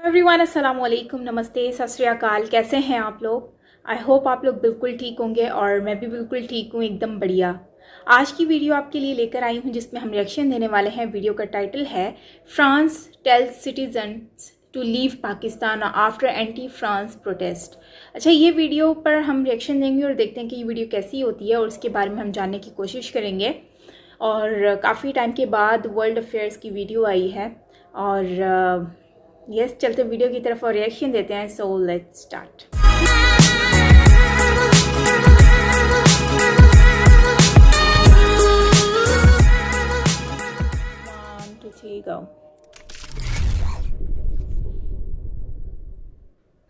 Everyone अस्सलाम वालेकुम, नमस्ते, सत श्री अकाल। कैसे हैं आप लोग? आई होप आप लोग बिल्कुल ठीक होंगे और मैं भी बिल्कुल ठीक हूँ, एकदम बढ़िया। आज की वीडियो आपके लिए लेकर आई हूँ जिसमें हम रिएक्शन देने वाले हैं। वीडियो का टाइटल है France tells citizens to leave Pakistan after anti France protest. अच्छा, ये वीडियो पर हम रिएक्शन देंगे और देखते हैं कि ये वीडियो कैसी होती है और उसके बारे में हम जानने की कोशिश करेंगे। और काफ़ी टाइम के बाद वर्ल्ड अफेयर्स की वीडियो आई है और यस, चलते वीडियो की तरफ और रिएक्शन देते हैं। So let's start. 1 2 3 गो।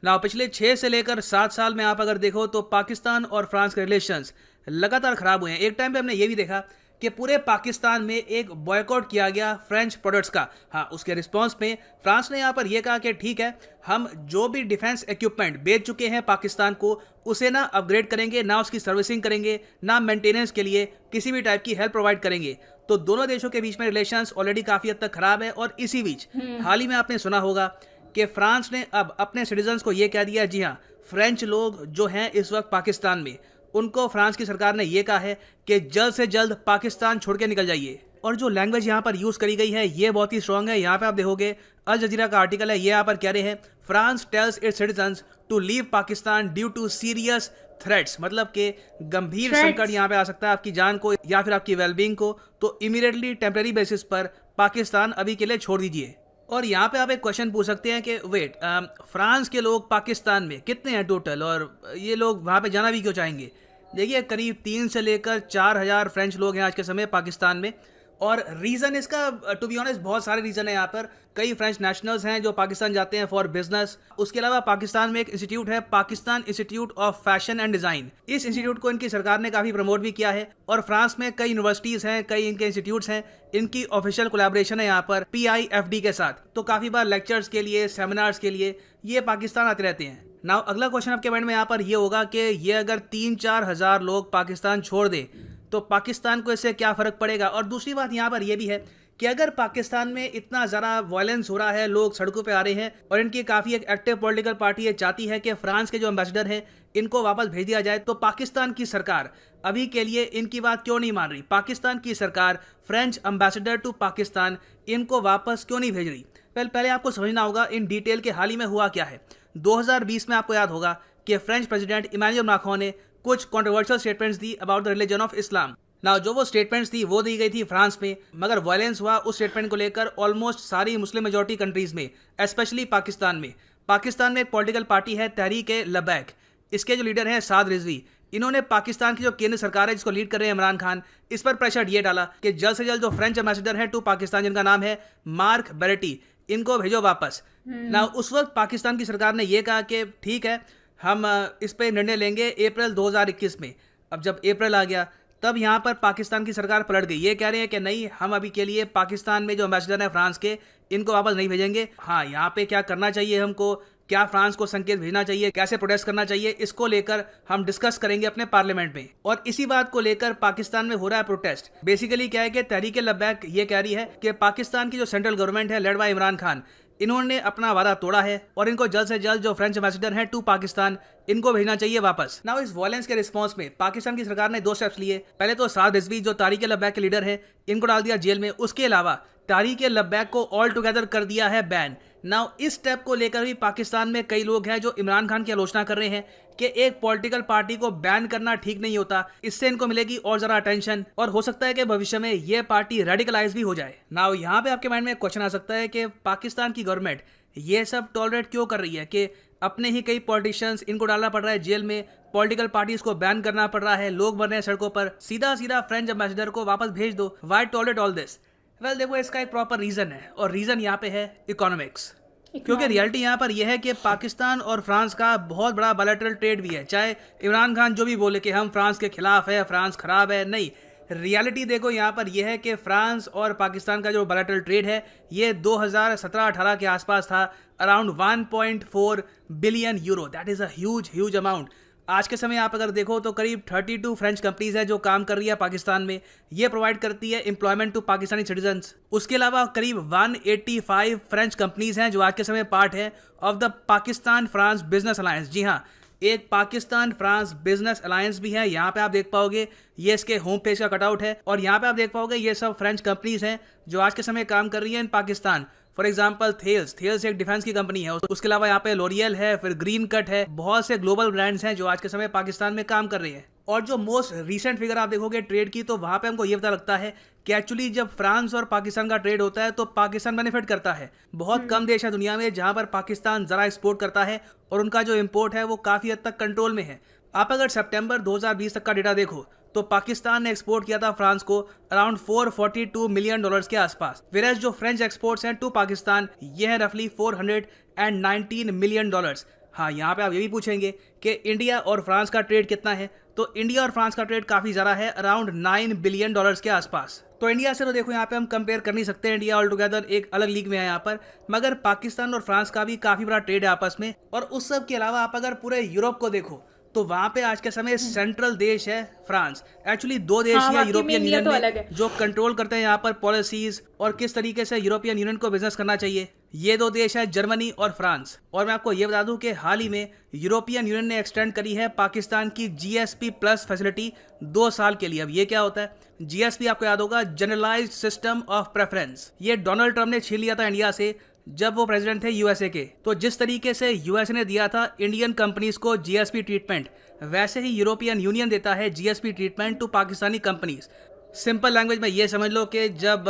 ना पिछले 6 से लेकर 7 साल में आप अगर देखो तो पाकिस्तान और फ्रांस के रिलेशंस लगातार खराब हुए हैं। एक टाइम पे हमने ये भी देखा कि पूरे पाकिस्तान में एक बॉयकॉट किया गया फ्रेंच प्रोडक्ट्स का। हाँ, उसके रिस्पांस में फ्रांस ने यहाँ पर यह कहा कि ठीक है, हम जो भी डिफेंस इक्विपमेंट बेच चुके हैं पाकिस्तान को, उसे ना अपग्रेड करेंगे, ना उसकी सर्विसिंग करेंगे, ना मेंटेनेंस के लिए किसी भी टाइप की हेल्प प्रोवाइड करेंगे। तो दोनों देशों के बीच में रिलेशंस ऑलरेडी काफ़ी हद तक खराब है। और इसी बीच हाल ही में आपने सुना होगा कि फ्रांस ने अब अपने सिटीजन्स को ये कह दिया, जी हाँ, फ्रेंच लोग जो हैं इस वक्त पाकिस्तान में, उनको फ्रांस की सरकार ने ये कहा है कि जल्द से जल्द पाकिस्तान छोड़ के निकल जाइए। और जो लैंग्वेज यहाँ पर यूज़ करी गई है ये बहुत ही स्ट्रॉन्ग है। यहाँ पे आप देखोगे अल जजीरा का आर्टिकल है, ये यहाँ पर कह रहे हैं France tells its citizens to leave Pakistan due to serious threats, मतलब कि गंभीर संकट यहाँ पे आ सकता है आपकी जान को या फिर आपकी वेलबींग को, तो इमीडिएटली टेम्परेरी बेसिस पर पाकिस्तान अभी के लिए छोड़ दीजिए। और यहाँ पे आप एक क्वेश्चन पूछ सकते हैं कि वेट, फ्रांस के लोग पाकिस्तान में कितने हैं टोटल, और ये लोग वहाँ पे जाना भी क्यों चाहेंगे? देखिए, करीब 3 से लेकर 4,000 फ्रेंच लोग हैं आज के समय पाकिस्तान में। और रीज़न इसका टू बी ऑनेस्ट बहुत सारे रीज़न है। यहाँ पर कई फ्रेंच नेशनल्स हैं जो पाकिस्तान जाते हैं फॉर बिजनेस। उसके अलावा पाकिस्तान में एक इंस्टीट्यूट है, Pakistan institute of fashion and design. इस इंस्टीट्यूट को इनकी सरकार ने काफ़ी प्रमोट भी किया है। और फ्रांस में कई यूनिवर्सिटीज़ हैं, कई इनके इंस्टीट्यूट्स हैं, इनकी ऑफिशियल कोलैबोरेशन है यहाँ पर PIFD के साथ। तो काफ़ी बार लेक्चर्स के लिए, सेमिनार्स के लिए ये पाकिस्तान आते रहते हैं। नाउ अगला क्वेश्चन आपके माइंड में यहाँ पर ये होगा कि ये अगर 3-4 हज़ार लोग पाकिस्तान छोड़ दें तो पाकिस्तान को इससे क्या फ़र्क पड़ेगा? और दूसरी बात यहाँ पर यह भी है कि अगर पाकिस्तान में इतना ज़्यादा वायलेंस हो रहा है, लोग सड़कों पे आ रहे हैं और इनकी काफ़ी एक एक्टिव पॉलिटिकल पार्टी ये चाहती है कि फ्रांस के जो एम्बेसडर हैं इनको वापस भेज दिया जाए, तो पाकिस्तान की सरकार अभी के लिए इनकी बात क्यों नहीं मान रही? पाकिस्तान की सरकार फ्रेंच एम्बेसडर टू पाकिस्तान इनको वापस क्यों नहीं भेज रही? पहले आपको समझना होगा इन डिटेल के हाल ही में हुआ क्या है। 2020 में आपको याद होगा कि फ्रेंच प्रेसिडेंट इमैनुअल मैक्रोन ने कुछ controversial statements the about the religion of Islam. ना जो वो स्टेटमेंट्स थी वो दी गई थी फ्रांस में, मगर वायलेंस हुआ उस स्टेटमेंट को लेकर ऑलमोस्ट सारी मुस्लिम मेजॉरिटी कंट्रीज में, स्पेशली पाकिस्तान में। पाकिस्तान में एक पॉलिटिकल पार्टी है तहरीक लबैक, इसके जो लीडर हैं साद रिजवी। इन्होंने पाकिस्तान की जो केंद्र सरकार है जिसको लीड कर रहे हैं इमरान खान, इस पर प्रेशर ये डाला कि जल्द से जल्द जो फ्रेंच एम्बेसडर है टू पाकिस्तान, जिनका नाम है मार्क बेरेटी, इनको भेजो वापस। ना उस वक्त पाकिस्तान की सरकार ने यह कहा कि ठीक है, हम इस पर निर्णय लेंगे अप्रैल 2021 में। अब जब अप्रैल आ गया तब यहाँ पर पाकिस्तान की सरकार पलट गई, ये कह रहे हैं कि नहीं, हम अभी के लिए पाकिस्तान में जो एम्बेसडर हैं फ्रांस के, इनको वापस नहीं भेजेंगे। हाँ, यहाँ पे क्या करना चाहिए हमको, क्या फ्रांस को संकेत भेजना चाहिए, कैसे प्रोटेस्ट करना चाहिए, इसको लेकर हम डिस्कस करेंगे अपने पार्लियामेंट में। और इसी बात को लेकर पाकिस्तान में हो रहा है प्रोटेस्ट। बेसिकली क्या है कि तहरीक लबैक ये कह रही है कि पाकिस्तान की जो सेंट्रल गवर्नमेंट है लेड बाय इमरान खान, इन्होंने अपना वादा तोड़ा है और इनको जल्द से जल्द जो फ्रेंच एम्बेसडर हैं टू पाकिस्तान, इनको भेजना चाहिए वापस। नाउ इस वायलेंस के रिस्पांस में पाकिस्तान की सरकार ने 2 स्टेप्स लिए। पहले तो साद रिजवी जो तहरीक लबैक के लीडर है, इनको डाल दिया जेल में। उसके अलावा तहरीक लबैक को ऑल टुगेदर कर दिया है बैन। नाउ इस स्टेप को लेकर भी पाकिस्तान में कई लोग हैं जो इमरान खान की आलोचना कर रहे हैं कि एक पॉलिटिकल पार्टी को बैन करना ठीक नहीं होता, इससे इनको मिलेगी और ज़रा अटेंशन और हो सकता है कि भविष्य में ये पार्टी रेडिकलाइज भी हो जाए। नाउ यहाँ पे आपके माइंड में एक क्वेश्चन आ सकता है कि पाकिस्तान की गवर्नमेंट ये सब टॉलरेट क्यों कर रही है कि अपने ही कई पॉलिटिशियंस, इनको डालना पड़ रहा है जेल में, पॉलिटिकल पार्टीज को बैन करना पड़ रहा है, लोग मर रहे हैं सड़कों पर, सीधा सीधा फ्रेंच एम्बेसडर को वापस भेज दो। Why tolerate all this? Well देखो, इसका एक प्रॉपर रीज़न है और रीज़न यहाँ पे है इकोनॉमिक्स। क्योंकि रियलिटी यहाँ पर यह है कि पाकिस्तान और फ्रांस का बहुत बड़ा बायलैटरल ट्रेड भी है। चाहे इमरान खान जो भी बोले कि हम फ्रांस के खिलाफ है, फ्रांस खराब है, नहीं, रियलिटी देखो यहाँ पर यह है कि फ्रांस और पाकिस्तान का जो बायलैटरल ट्रेड है ये 2017-18 के आसपास था, around 1.4 billion euro. That is a huge amount. आज के समय आप अगर देखो तो करीब 32 फ्रेंच कंपनीज है जो काम कर रही है पाकिस्तान में। ये प्रोवाइड करती है एम्प्लॉयमेंट टू पाकिस्तानी सिटीजन्स। उसके अलावा करीब 185 फ्रेंच कंपनीज हैं जो आज के समय पार्ट है of the Pakistan France business alliance. जी हाँ, एक पाकिस्तान फ्रांस बिजनेस अलायंस भी है। यहाँ पे आप देख पाओगे ये इसके होम पेज का कटआउट है और यहाँ पे आप देख पाओगे ये सब फ्रेंच कंपनीज हैं जो आज के समय काम कर रही है इन पाकिस्तान। फॉर एग्जाम्पल थेल्स एक डिफेंस की कंपनी है। उसके अलावा यहाँ पे लोरियल है, फिर ग्रीन कट है, बहुत से ग्लोबल ब्रांड्स हैं जो आज के समय पाकिस्तान में काम कर रही है। और जो मोस्ट रीसेंट फिगर आप देखोगे ट्रेड की, तो वहां पे हमको ये पता लगता है कि एक्चुअली जब फ्रांस और पाकिस्तान का ट्रेड होता है तो पाकिस्तान बेनिफिट करता है। बहुत कम देश है दुनिया में जहां पर पाकिस्तान जरा एक्सपोर्ट करता है और उनका जो इम्पोर्ट है वो काफी हद तक कंट्रोल में है। आप अगर सितंबर 2020 तक का डेटा देखो तो पाकिस्तान ने एक्सपोर्ट किया था फ्रांस को अराउंड $442 मिलियन के आसपास। वेराज जो फ्रेंच एक्सपोर्ट्स हैं टू पाकिस्तान ये है रफली $419 मिलियन। हाँ, यहाँ पे आप ये भी पूछेंगे कि इंडिया और फ्रांस का ट्रेड कितना है, तो इंडिया और फ्रांस का ट्रेड काफ़ी ज़्यादा है, अराउंड $9 बिलियन के आसपास। तो इंडिया से तो देखो यहाँ पे हम कंपेयर कर नहीं सकते, इंडिया ऑल टुगेदर एक अलग लीग में है यहाँ पर, मगर पाकिस्तान और फ्रांस का भी काफ़ी बड़ा ट्रेड है आपस में। और उस सब के अलावा आप अगर पूरे यूरोप को देखो तो वहां पे आज के समय सेंट्रल देश है फ्रांस। एक्चुअली दो देश या यूरोपियन यूनियन में जो कंट्रोल करते हैं यहाँ पर पॉलिसीज और किस तरीके से यूरोपियन यूनियन को बिजनेस करना चाहिए, ये दो देश है जर्मनी और फ्रांस। और मैं आपको ये बता दूं कि हाल ही में यूरोपियन यूनियन ने एक्सटेंड करी है पाकिस्तान की GSP प्लस फैसिलिटी 2 साल के लिए। अब ये क्या होता है? GSP आपको याद होगा, जनरलाइज्ड सिस्टम ऑफ प्रेफरेंस। ये डोनाल्ड ट्रम्प ने छीन लिया था इंडिया से जब वो प्रेसिडेंट थे यूएसए के। तो जिस तरीके से यूएसए ने दिया था इंडियन कंपनीज को GSP ट्रीटमेंट, वैसे ही यूरोपियन यूनियन देता है GSP treatment to Pakistani companies. Simple language में ये समझ लो कि जब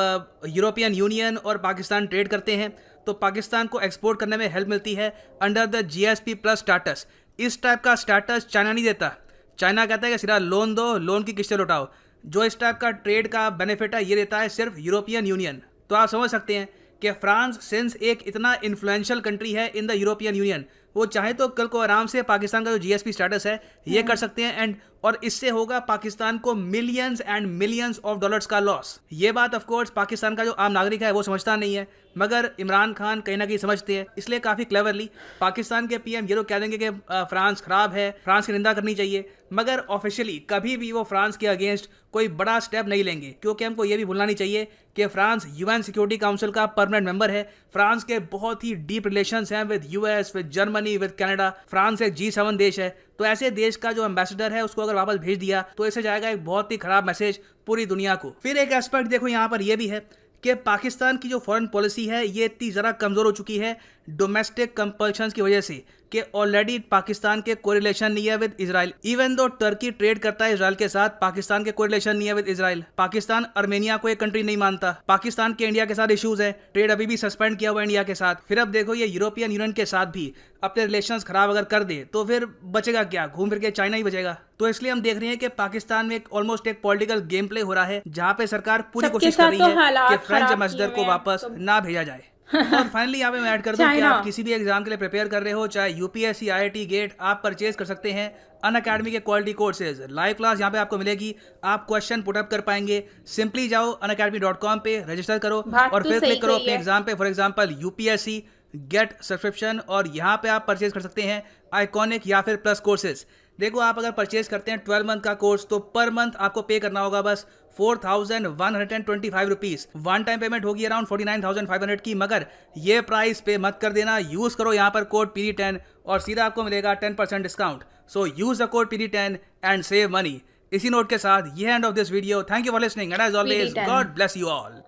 यूरोपियन यूनियन और पाकिस्तान ट्रेड करते हैं तो पाकिस्तान को एक्सपोर्ट करने में हेल्प मिलती है under the GSP plus status. इस टाइप का स्टेटस चाइना नहीं देता। चाइना कहता है कि सिर्फ लोन दो, लोन की किस्तें लौटाओ। जो इस टाइप का ट्रेड का बेनिफिट है ये देता है सिर्फ यूरोपियन यूनियन। तो आप समझ सकते हैं कि फ्रांस सिंस एक इतना इन्फ्लुएंशियल कंट्री है इन द यूरोपियन यूनियन, वो चाहे तो कल को आराम से पाकिस्तान का जो GSP स्टेटस है ये कर सकते हैं एंड और इससे होगा पाकिस्तान को millions and millions of dollars का लॉस। ये बात ऑफ कोर्स पाकिस्तान का जो आम नागरिक है वो समझता नहीं है, मगर इमरान खान कहीं ना कहीं समझते हैं। इसलिए काफ़ी क्लेवरली पाकिस्तान के PM ये तो कह देंगे कि फ्रांस खराब है, फ्रांस की निंदा करनी चाहिए, मगर ऑफिशियली कभी भी वो फ्रांस के अगेंस्ट कोई बड़ा स्टेप नहीं लेंगे। क्योंकि हमको ये भी भूलना नहीं चाहिए कि फ्रांस UN सिक्योरिटी काउंसिल का परमानेंट मेंबर है। फ्रांस के बहुत ही डीप रिलेशंस हैं with US, with Germany, with Canada. France एक G7 देश है, तो ऐसे देश का जो एम्बेसडर है उसको अगर वापस भेज दिया तो इससे जाएगा एक बहुत ही खराब मैसेज पूरी दुनिया को। फिर एक एस्पेक्ट देखो यहाँ पर यह भी है कि पाकिस्तान की जो फॉरेन पॉलिसी है ये इतनी ज़रा कमज़ोर हो चुकी है डोमेस्टिक कंपल्शंस की वजह से कि ऑलरेडी पाकिस्तान के कोई रिलेशन नहीं है with Israel. Even though Turkey trade करता है इजराइल के साथ, पाकिस्तान के कोई रिलेशन नहीं है विद इजराइल। पाकिस्तान अर्मेनिया को एक कंट्री नहीं मानता। पाकिस्तान के इंडिया के साथ इश्यूज है, ट्रेड अभी भी सस्पेंड किया हुआ इंडिया के साथ। फिर अब देखो ये यूरोपियन यूनियन के साथ भी अपने रिलेशंस खराब अगर कर दे तो फिर बचेगा क्या? घूम फिर के चाइना ही बचेगा। तो इसलिए हम देख रहे हैं कि पाकिस्तान में ऑलमोस्ट एक पॉलिटिकल गेम प्ले हो रहा है जहां पे सरकार पूरी कोशिश कर रही है कि फ्रेंच एम्बेसडर को वापस ना भेजा जाए। और फाइनली यहाँ पे मैं ऐड कर दूं कि आप किसी भी एग्जाम के लिए प्रिपेयर कर रहे हो, चाहे UPSC, IIT, गेट, आप परचेज कर सकते हैं अनअकैडमी के क्वालिटी कोर्सेज। लाइव क्लास यहाँ पे आपको मिलेगी, आप क्वेश्चन पुटअप कर पाएंगे। सिंपली जाओ unacademy.com पे रजिस्टर करो और फिर क्लिक करो अपने एग्जाम पे। For example UPSC get subscription, और यहाँ पे आप परचेज कर सकते हैं आइकॉनिक या फिर प्लस कोर्सेज। देखो आप अगर परचेज करते हैं 12 मंथ का कोर्स तो पर मंथ आपको पे करना होगा बस 4,125 रुपीज़। वन टाइम पेमेंट होगी अराउंड 49,500 की, मगर ये प्राइस पे मत कर देना। यूज़ करो यहाँ पर कोड PD10 और सीधा आपको मिलेगा 10% discount. So use the code PD10 and save money. इसी नोट के साथ ये end of this video. Thank you for listening and as always God bless you all.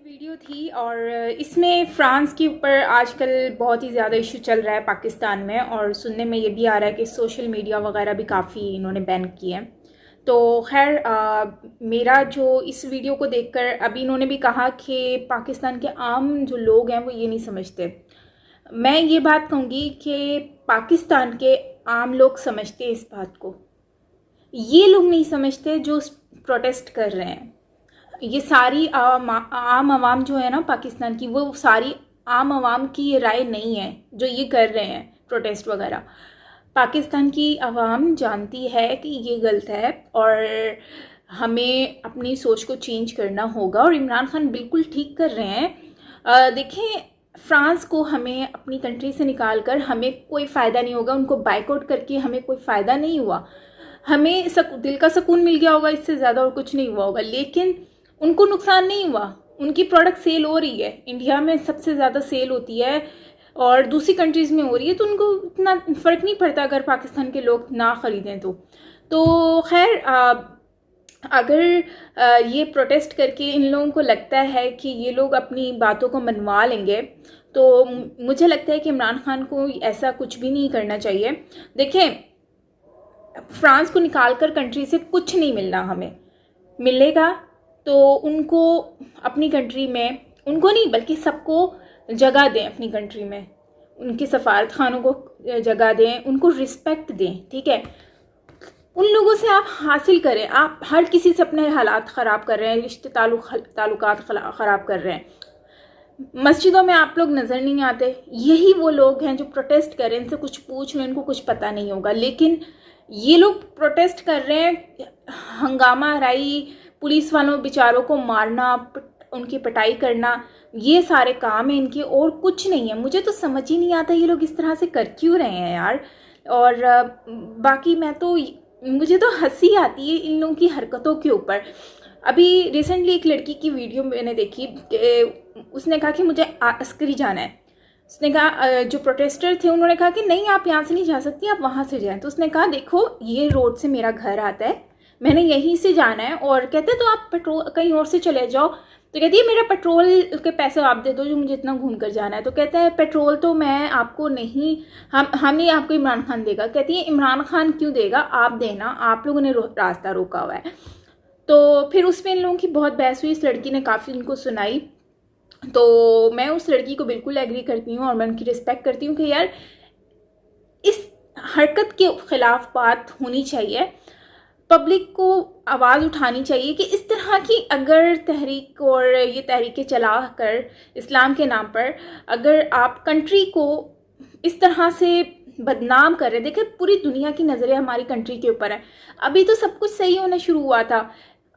Video थी और इसमें फ्रांस के ऊपर आजकल बहुत ही ज़्यादा इशू चल रहा है पाकिस्तान में, और सुनने में ये भी आ रहा है कि सोशल मीडिया वगैरह भी काफ़ी इन्होंने बैन किए हैं। तो खैर मेरा जो इस वीडियो को देखकर अभी इन्होंने भी कहा कि पाकिस्तान के आम जो लोग हैं वो ये नहीं समझते। मैं ये बात कहूँगी कि पाकिस्तान के आम लोग समझते हैं इस बात को, ये लोग नहीं समझते जो प्रोटेस्ट कर रहे हैं। ये सारी आम आवाम जो है ना पाकिस्तान की, वो सारी आम आवाम की ये राय नहीं है जो ये कर रहे हैं प्रोटेस्ट वगैरह। पाकिस्तान की आवाम जानती है कि ये गलत है और हमें अपनी सोच को चेंज करना होगा, और इमरान खान बिल्कुल ठीक कर रहे हैं। देखें फ्रांस को हमें अपनी कंट्री से निकाल कर हमें कोई फ़ायदा नहीं होगा, उनको बाइकआउट करके हमें कोई फ़ायदा नहीं हुआ, हमें दिल का सुकून मिल गया होगा, इससे ज़्यादा और कुछ नहीं हुआ होगा। लेकिन उनको नुकसान नहीं हुआ, उनकी प्रोडक्ट सेल हो रही है, इंडिया में सबसे ज़्यादा सेल होती है और दूसरी कंट्रीज़ में हो रही है, तो उनको इतना फ़र्क नहीं पड़ता अगर पाकिस्तान के लोग ना ख़रीदें तो खैर अगर ये प्रोटेस्ट करके इन लोगों को लगता है कि ये लोग अपनी बातों को मनवा लेंगे, तो मुझे लगता है कि इमरान खान को ऐसा कुछ भी नहीं करना चाहिए। देखें, फ्रांस को निकालकर कंट्री से कुछ नहीं मिलना, हमें मिलेगा तो उनको अपनी कंट्री में, उनको नहीं बल्कि सबको जगह दें अपनी कंट्री में, उनके सफारत खानों को जगह दें, उनको रिस्पेक्ट दें, ठीक है। उन लोगों से आप हासिल करें, आप हर किसी से अपने हालात ख़राब कर रहे हैं, रिश्ते ताल्लुकात ख़राब कर रहे हैं। मस्जिदों में आप लोग नज़र नहीं आते, यही वो लोग हैं जो प्रोटेस्ट कर रहे हैं, इनसे कुछ पूछ लो, इनको कुछ पता नहीं होगा। लेकिन ये लोग प्रोटेस्ट कर रहे हैं, हंगामा राई, पुलिस वालों बेचारों को मारना, उनकी पिटाई करना, ये सारे काम हैं इनके, और कुछ नहीं है। मुझे तो समझ ही नहीं आता ये लोग इस तरह से कर क्यों रहे हैं यार। और बाकी मुझे तो हंसी आती है इन लोगों की हरकतों के ऊपर। अभी रिसेंटली एक लड़की की वीडियो मैंने देखी कि उसने कहा कि मुझे अस्करी जाना है। उसने कहा, जो प्रोटेस्टर थे उन्होंने कहा कि नहीं आप यहाँ से नहीं जा सकती, आप वहाँ से जाएं। तो उसने कहा देखो ये रोड से मेरा घर आता है, मैंने यहीं से जाना है। और कहते तो आप पेट्रोल कहीं और से चले जाओ। तो कहती है मेरा पेट्रोल के पैसे आप दे दो जो मुझे इतना घूम कर जाना है। तो कहता है पेट्रोल तो मैं आपको नहीं, हम नहीं, आपको इमरान खान देगा। कहती है इमरान खान क्यों देगा, आप देना, आप लोगों ने रास्ता रोका हुआ है। तो फिर उसमें इन लोगों की बहुत बहस हुई, इस लड़की ने काफ़ी उनको सुनाई। तो मैं उस लड़की को बिल्कुल एग्री करती हूँ और मैं उनकी रिस्पेक्ट करती हूँ कि यार इस हरकत के खिलाफ बात होनी चाहिए, पब्लिक को आवाज़ उठानी चाहिए कि इस तरह की अगर तहरीक और ये तहरीकें चला कर इस्लाम के नाम पर अगर आप कंट्री को इस तरह से बदनाम कर रहे हैं। देखिए पूरी दुनिया की नज़रें हमारी कंट्री के ऊपर है। अभी तो सब कुछ सही होना शुरू हुआ था,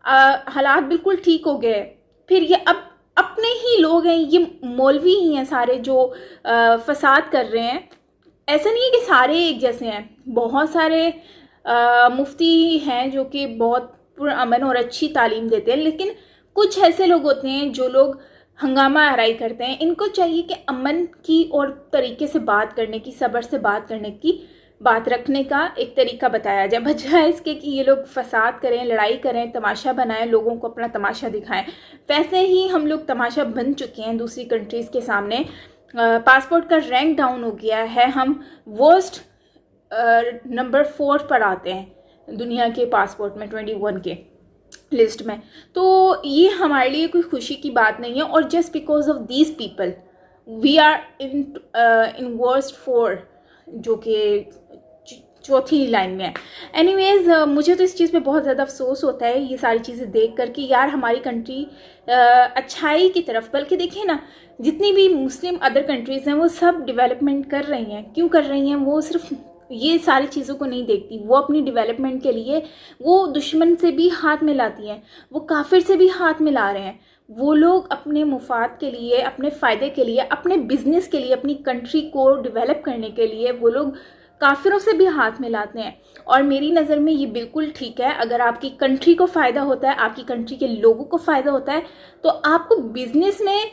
हालात बिल्कुल ठीक हो गए, फिर ये अब अपने ही लोग हैं, ये मौलवी ही हैं सारे जो फसाद कर रहे हैं। ऐसा नहीं है कि सारे एक जैसे हैं, बहुत सारे मुफ्ती हैं जो कि बहुत पुरअमन और अच्छी तालीम देते हैं, लेकिन कुछ ऐसे लोग होते हैं जो लोग हंगामा आराई करते हैं। इनको चाहिए कि अमन की और तरीके से बात करने की, सब्र से बात करने की, बात रखने का एक तरीका बताया जाए, बजाय इसके कि ये लोग फसाद करें, लड़ाई करें, तमाशा बनाएं, लोगों को अपना तमाशा दिखाएं। वैसे ही हम लोग तमाशा बन चुके हैं दूसरी कंट्रीज़ के सामने। पासपोर्ट का रैंक डाउन हो गया है, हम वर्स्ट नंबर 4 पर आते हैं दुनिया के पासपोर्ट में, 21 के लिस्ट में। तो ये हमारे लिए कोई खुशी की बात नहीं है। और just because of these people we are in worst 4, जो कि चौथी लाइन में है। एनीवेज मुझे तो इस चीज़ पे बहुत ज़्यादा अफसोस होता है ये सारी चीज़ें देख कर कि यार हमारी कंट्री अच्छाई की तरफ, बल्कि देखिए ना जितनी भी मुस्लिम अदर कंट्रीज़ हैं वो सब डेवलपमेंट कर रही हैं। क्यों कर रही हैं? वो सिर्फ ये सारी चीज़ों को नहीं देखती, वो अपनी डेवलपमेंट के लिए वो दुश्मन से भी हाथ मिलाती हैं, वो काफिर से भी हाथ मिला रहे हैं। वो लोग अपने मुफाद के लिए, अपने फ़ायदे के लिए, अपने बिजनेस के लिए, अपनी कंट्री को डेवलप करने के लिए वो लोग काफिरों से भी हाथ मिलाते हैं। और मेरी नज़र में ये बिल्कुल ठीक है। अगर आपकी कंट्री को फ़ायदा होता है, आपकी कंट्री के लोगों को फ़ायदा होता है, तो आपको बिजनेस में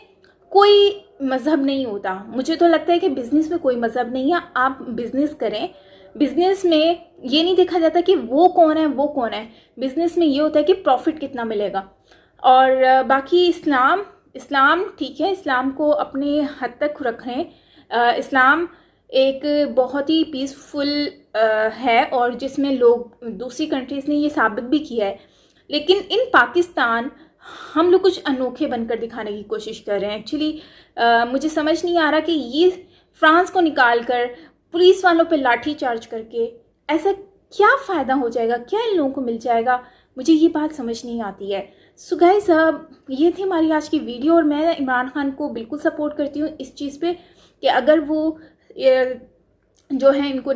कोई मज़हब नहीं होता। मुझे तो लगता है कि बिज़नेस में कोई मज़हब नहीं है, आप बिज़नेस करें। बिज़नेस में ये नहीं देखा जाता कि वो कौन है वो कौन है, बिज़नेस में ये होता है कि प्रॉफिट कितना मिलेगा। और बाकी इस्लाम ठीक है, इस्लाम को अपने हद तक रखें। इस्लाम एक बहुत ही पीसफुल है और जिसमें लोग, दूसरी कंट्रीज़ ने ये साबित भी किया है। लेकिन इन पाकिस्तान हम लोग कुछ अनोखे बनकर दिखाने की कोशिश कर रहे हैं। एक्चुअली मुझे समझ नहीं आ रहा कि ये फ्रांस को निकाल कर पुलिस वालों पे लाठी चार्ज करके ऐसा क्या फ़ायदा हो जाएगा, क्या इन लोगों को मिल जाएगा, मुझे ये बात समझ नहीं आती है। सो गाइस, ये थी हमारी आज की वीडियो और मैं इमरान खान को बिल्कुल सपोर्ट करती हूँ इस चीज़ पे कि अगर वो जो है इनको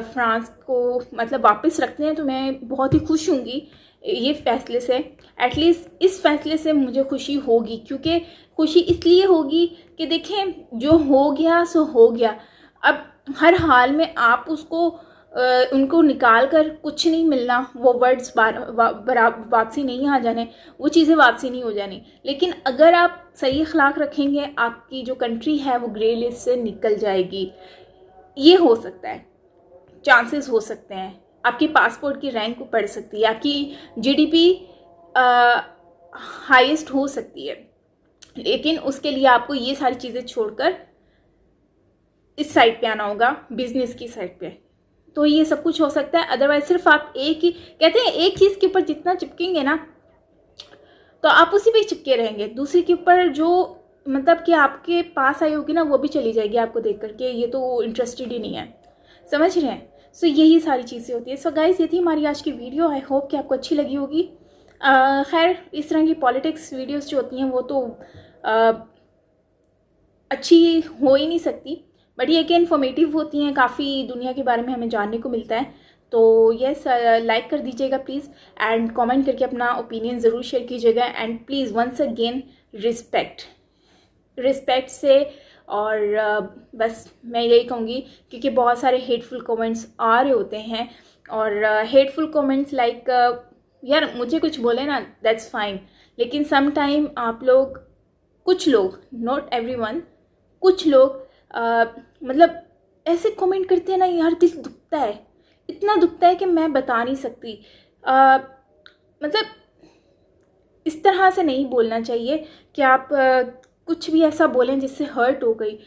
फ्रांस को मतलब वापस रखते हैं तो मैं बहुत ही खुश होंगी। ये फैसले से, एटलीस्ट इस फैसले से मुझे खुशी होगी। क्योंकि खुशी इसलिए होगी कि देखें, जो हो गया सो हो गया। अब हर हाल में आप उसको उनको निकाल कर कुछ नहीं मिलना, वो वर्ड्स वापसी नहीं आ जाने, वो चीज़ें वापसी नहीं हो जानी। लेकिन अगर आप सही अखलाक रखेंगे, आपकी जो कंट्री है वो ग्रे लिस्ट से निकल जाएगी। ये हो सकता है, चांसेस हो सकते हैं। आपकी पासपोर्ट की रैंक बढ़ सकती है, आपकी जीडीपी हाईएस्ट हो सकती है। लेकिन उसके लिए आपको ये सारी चीज़ें छोड़कर इस साइड पे आना होगा, बिजनेस की साइड पे। तो ये सब कुछ हो सकता है। अदरवाइज सिर्फ आप एक ही, कहते हैं एक चीज़ के ऊपर जितना चिपकेंगे ना, तो आप उसी पे चिपके रहेंगे। दूसरे के ऊपर जो मतलब कि आपके पास आई होगी ना, वो भी चली जाएगी आपको देख करके, ये तो इंटरेस्टेड ही नहीं है। समझ रहे हैं? सो यही सारी चीज़ें होती है। सो गाइस, ये थी हमारी आज की वीडियो। आई होप कि आपको अच्छी लगी होगी। खैर, इस तरह की पॉलिटिक्स वीडियोस जो होती हैं वो तो अच्छी हो ही नहीं सकती, बट ये कि इन्फॉर्मेटिव होती हैं, काफ़ी दुनिया के बारे में हमें जानने को मिलता है। तो यस, लाइक कर दीजिएगा प्लीज़, एंड कमेंट करके अपना ओपिनियन ज़रूर शेयर कीजिएगा। And please once again respect से। और बस मैं यही कहूँगी, क्योंकि बहुत सारे हेटफुल कमेंट्स आ रहे होते हैं, और हेटफुल कमेंट्स लाइक यार मुझे कुछ बोले ना, दैट्स फाइन, लेकिन सम टाइम आप लोग, कुछ लोग, नॉट एवरीवन, कुछ लोग मतलब ऐसे कमेंट करते हैं ना यार, दिल दुखता है, इतना दुखता है कि मैं बता नहीं सकती। मतलब इस तरह से नहीं बोलना चाहिए कि आप कुछ भी ऐसा बोलें जिससे हर्ट हो गई।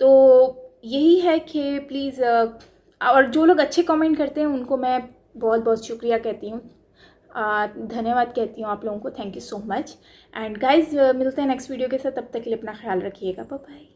तो यही है कि प्लीज़, और जो लोग अच्छे कमेंट करते हैं उनको मैं बहुत बहुत शुक्रिया कहती हूँ, धन्यवाद कहती हूँ आप लोगों को। Thank you so much. And guys, मिलते हैं नेक्स्ट वीडियो के साथ। तब तक के लिए अपना ख्याल रखिएगा। Bye bye.